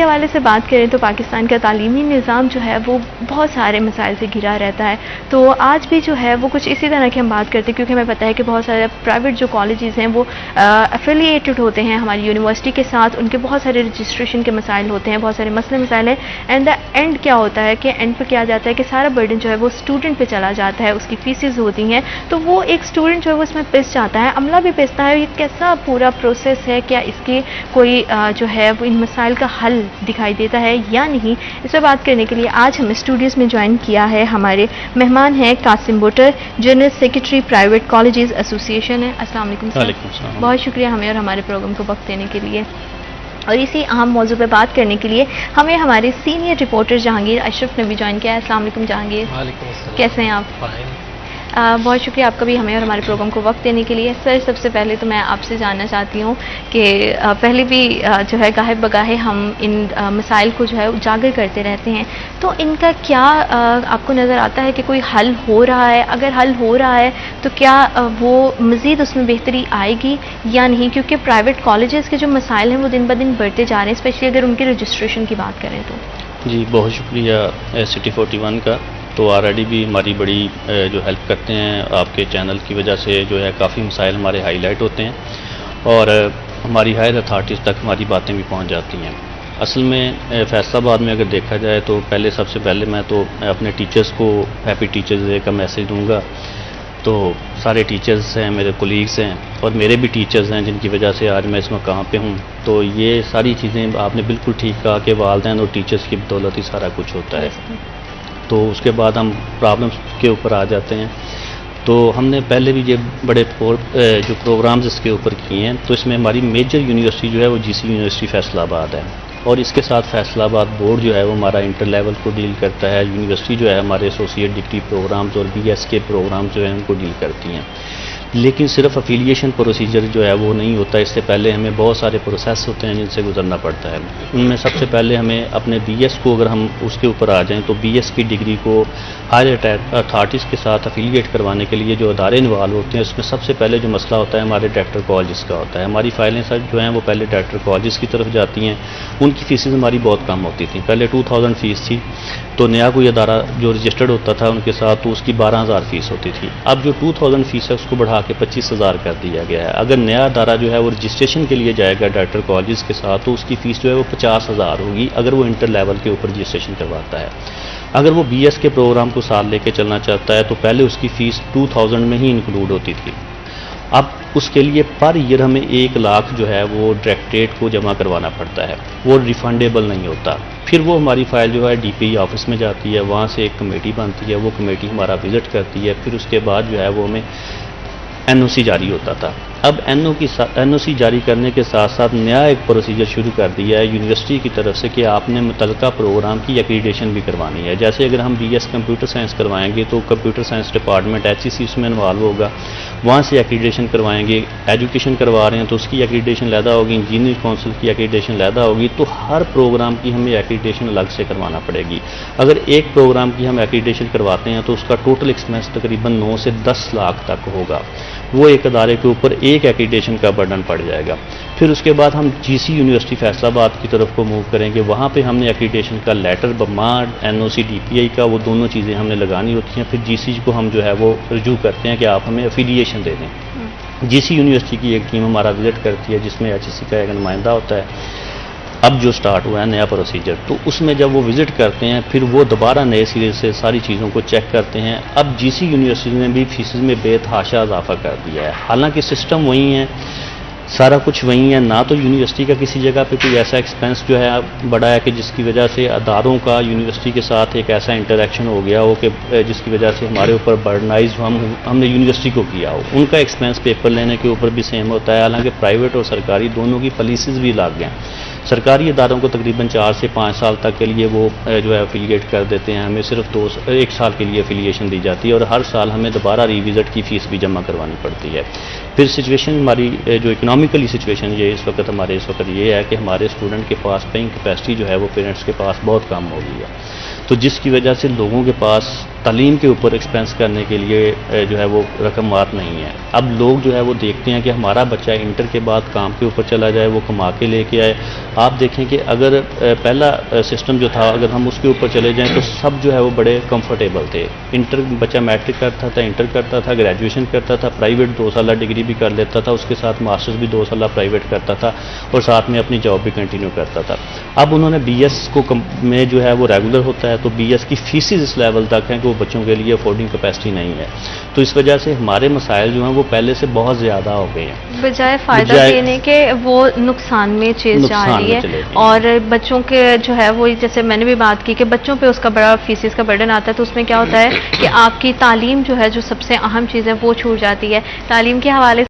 حوالے سے بات کریں تو پاکستان کا تعلیمی نظام جو ہے وہ بہت سارے مسائل سے گھرا رہتا ہے. تو آج بھی جو ہے وہ کچھ اسی طرح کے ہم بات کرتے ہیں, کیونکہ ہمیں پتہ ہے کہ بہت سارے پرائیویٹ جو کالجز ہیں وہ افیلیٹڈ ہوتے ہیں ہماری یونیورسٹی کے ساتھ. ان کے بہت سارے رجسٹریشن کے مسائل ہوتے ہیں, بہت سارے مسئلے مسائل ہیں. اینڈ دا اینڈ کیا ہوتا ہے کہ اینڈ پہ کیا جاتا ہے کہ سارا برڈن جو ہے وہ اسٹوڈنٹ پہ چلا جاتا ہے, اس کی فیسز ہوتی ہیں, تو وہ ایک اسٹوڈنٹ جو ہے وہ اس میں پس جاتا ہے, عملہ بھی پستا ہے. یہ کیسا پورا پروسیس ہے, کیا اس کے کوئی جو ہے وہ ان مسائل کا حل دکھائی دیتا ہے یا نہیں؟ اس پہ بات کرنے کے لیے آج ہم اسٹوڈیوز میں جوائن کیا ہے. ہمارے مہمان ہیں Qasim butter, general secretary private colleges ایسوسی ایشن ہے. السلام علیکم سر. وعلیکم السلام. بہت شکریہ ہمیں اور ہمارے پروگرام کو وقت دینے کے لیے. اور اسی اہم موضوع پہ بات کرنے کے لیے ہمیں ہمارے سینئر رپورٹر جہانگیر اشرف نے بھی جوائن کیا ہے. السلام علیکم جہانگیر. وعلیکم السلام. کیسے ہیں آپ؟ بہت شکریہ آپ کا بھی ہمیں اور ہمارے پروگرام کو وقت دینے کے لیے. سر سب سے پہلے تو میں آپ سے جاننا چاہتی ہوں کہ پہلے بھی جو ہے گاہے بگاہے ہم ان مسائل کو جو ہے اجاگر کرتے رہتے ہیں, تو ان کا کیا آپ کو نظر آتا ہے کہ کوئی حل ہو رہا ہے؟ اگر حل ہو رہا ہے تو کیا وہ مزید اس میں بہتری آئے گی یا نہیں؟ کیونکہ پرائیویٹ کالجز کے جو مسائل ہیں وہ دن بدن بڑھتے جا رہے ہیں, اسپیشلی اگر ان کی رجسٹریشن کی بات کریں تو. جی بہت شکریہ سٹی 41 کا. تو آلریڈی بھی ہماری بڑی جو ہیلپ کرتے ہیں, آپ کے چینل کی وجہ سے جو ہے کافی مسائل ہمارے ہائی لائٹ ہوتے ہیں اور ہماری ہائر اتھارٹیز تک ہماری باتیں بھی پہنچ جاتی ہیں. اصل میں فیصل آباد میں اگر دیکھا جائے تو سب سے پہلے میں تو اپنے ٹیچرز کو ہیپی ٹیچرز ڈے کا میسیج دوں گا. تو سارے ٹیچرز ہیں, میرے کولیگز ہیں اور میرے بھی ٹیچرز ہیں جن کی وجہ سے آج میں اس مقام پہ ہوں. تو یہ ساری چیزیں آپ نے بالکل ٹھیک کہا کہ والدین اور ٹیچرز کی بدولت ہی سارا کچھ ہوتا ہے. تو اس کے بعد ہم پرابلمس کے اوپر آ جاتے ہیں. تو ہم نے پہلے بھی یہ بڑے جو پروگرامز اس کے اوپر کیے ہیں. تو اس میں ہماری میجر یونیورسٹی جو ہے وہ جی سی یونیورسٹی فیصل آباد ہے, اور اس کے ساتھ فیصل آباد بورڈ جو ہے وہ ہمارا انٹر لیول کو ڈیل کرتا ہے. یونیورسٹی جو ہے ہمارے ایسوسیٹ ڈگری پروگرامز اور بی ایس کے پروگرامز جو ہیں ان کو ڈیل کرتی ہیں. لیکن صرف افیلیشن پروسیجر جو ہے وہ نہیں ہوتا, اس سے پہلے ہمیں بہت سارے پروسیس ہوتے ہیں جن سے گزرنا پڑتا ہے. ان میں سب سے پہلے ہمیں اپنے بی ایس کو, اگر ہم اس کے اوپر آ جائیں تو بی ایس کی ڈگری کو ہائر اتھارٹیز کے ساتھ افیلیٹ کروانے کے لیے جو ادارے انوالو ہوتے ہیں اس میں سب سے پہلے جو مسئلہ ہوتا ہے ہمارے ڈائریکٹر کالجز کا ہوتا ہے. ہماری فائلیں سب جو ہیں وہ پہلے ڈائریکٹر کالجز کی طرف جاتی ہیں. ان کی فیسز ہماری بہت کم ہوتی تھیں. پہلے 2000 فیس تھی, تو نیا کوئی ادارہ جو رجسٹرڈ ہوتا تھا ان کے ساتھ تو اس کی 12,000 فیس ہوتی تھی. اب جو 2000 فیس ہے اس کو بڑھا کے 25,000 کر دیا گیا ہے. اگر نیا ادارہ جو ہے وہ رجسٹریشن کے لیے جائے گا ڈائریکٹر کالجز کے ساتھ تو اس کی فیس جو ہے وہ 50,000 ہوگی اگر وہ انٹر لیول کے اوپر رجسٹریشن کرواتا ہے. اگر وہ بی ایس کے پروگرام کو ساتھ لے کے چلنا چاہتا ہے تو پہلے اس کی فیس 2000 میں ہی انکلوڈ ہوتی تھی. اب اس کے لیے پر ایئر ہمیں 1 لاکھ جو ہے وہ ڈائریکٹریٹ کو جمع کروانا پڑتا ہے, وہ ریفنڈیبل نہیں ہوتا. پھر وہ ہماری فائل جو ہے ڈی پی ای آفس میں جاتی ہے, وہاں سے ایک کمیٹی بنتی ہے, وہ کمیٹی ہمارا وزٹ کرتی ہے. پھر اس کے بعد جو ہے وہ ہمیں این او سی جاری ہوتا تھا. اب این او سی جاری کرنے کے ساتھ ساتھ نیا ایک پروسیجر شروع کر دیا ہے یونیورسٹی کی طرف سے کہ آپ نے متعلقہ پروگرام کی ایکریڈیشن بھی کروانی ہے. جیسے اگر ہم بی ایس کمپیوٹر سائنس کروائیں گے تو computer science department H E C اس میں انوالو ہوگا, وہاں سے ایکریڈیشن کروائیں گے. ایجوکیشن کروا رہے ہیں تو اس کی ایکریڈیشن علیحدہ ہوگی, انجینئرنگ کونسل کی ایکریڈیشن علیحدہ ہوگی. تو ہر پروگرام کی ہمیں ایکریڈیشن الگ سے کروانا پڑے گی. اگر ایک پروگرام کی ہم ایکریڈیشن کرواتے ہیں تو اس کا ٹوٹل ایکسپینس تقریباً 9 سے 10 لاکھ تک ہوگا. وہ ایک ادارے کے اوپر ایک ایکریڈیشن کا برڈن پڑ جائے گا. پھر اس کے بعد ہم جی سی یونیورسٹی فیصل آباد کی طرف کو موو کریں گے. وہاں پہ ہم نے ایکریڈیشن کا لیٹر بمار این او سی ڈی پی آئی کا وہ دونوں چیزیں ہم نے لگانی ہوتی ہیں. پھر جی سی کو ہم جو ہے وہ رجوع کرتے ہیں کہ آپ ہمیں افیلیشن دے دیں. جی سی یونیورسٹی کی ایک ٹیم ہمارا وزٹ کرتی ہے جس میں ایچ ای سی کا ایک نمائندہ ہوتا ہے. اب جو سٹارٹ ہوا ہے نیا پروسیجر, تو اس میں جب وہ وزٹ کرتے ہیں پھر وہ دوبارہ نئے سرے سے ساری چیزوں کو چیک کرتے ہیں. اب جی سی یونیورسٹی نے بھی فیسز میں بے تحاشا اضافہ کر دیا ہے, حالانکہ سسٹم وہی ہے, سارا کچھ وہی ہے. نہ تو یونیورسٹی کا کسی جگہ پہ کوئی ایسا ایکسپینس جو ہے بڑا ہے کہ جس کی وجہ سے اداروں کا یونیورسٹی کے ساتھ ایک ایسا انٹریکشن ہو گیا ہو کہ جس کی وجہ سے ہمارے اوپر برڈنائز ہم نے یونیورسٹی کو کیا ہو. ان کا ایکسپینس پیپر لینے کے اوپر بھی سیم ہوتا ہے, حالانکہ پرائیویٹ اور سرکاری دونوں کی پالیسیز بھی الگ ہیں. سرکاری اداروں کو تقریباً 4 سے 5 سال تک کے لیے وہ جو ہے افیلیٹ کر دیتے ہیں. ہمیں صرف 1 سال کے لیے افیلیشن دی جاتی ہے اور ہر سال ہمیں دوبارہ ریوزٹ کی فیس بھی جمع کروانی پڑتی ہے. پھر سچویشن ہماری جو اکنامیکلی سچویشن یہ اس وقت یہ ہے کہ ہمارے اسٹوڈنٹ کے پاس پیئنگ کیپیسٹی جو ہے وہ پیرنٹس کے پاس بہت کم ہو گئی ہے. تو جس کی وجہ سے لوگوں کے پاس تعلیم کے اوپر ایکسپینس کرنے کے لیے جو ہے وہ رقمات نہیں ہے. اب لوگ جو ہے وہ دیکھتے ہیں کہ ہمارا بچہ انٹر کے بعد کام کے اوپر چلا جائے, وہ کما کے لے کے آئے. آپ دیکھیں کہ اگر پہلا سسٹم جو تھا اگر ہم اس کے اوپر چلے جائیں تو سب جو ہے وہ بڑے کمفرٹیبل تھے. انٹر بچہ میٹرک کرتا تھا, انٹر کرتا تھا, گریجویشن کرتا تھا, پرائیویٹ 2 سالہ ڈگری بھی کر لیتا تھا, اس کے ساتھ ماسٹرز بھی 2 سالہ پرائیویٹ کرتا تھا اور ساتھ میں اپنی جاب بھی کنٹینیو کرتا تھا. اب انہوں نے بی ایس کو میں جو ہے وہ ریگولر ہوتا ہے تو بی ایس کی فیسز اس لیول تک ہیں کہ وہ بچوں کے لیے افورڈنگ کیپیسٹی نہیں ہے. تو اس وجہ سے ہمارے مسائل جو ہیں وہ پہلے سے بہت زیادہ ہو گئے ہیں, بجائے فائدہ دینے کے وہ نقصان میں چیز جا رہی ہے. اور بچوں کے جو ہے وہ جیسے میں نے بھی بات کی کہ بچوں پہ اس کا بڑا فیسز کا برڈن آتا ہے, تو اس میں کیا ہوتا ہے کہ آپ کی تعلیم جو ہے جو سب سے اہم چیز ہے وہ چھوٹ جاتی ہے. تعلیم کے حوالے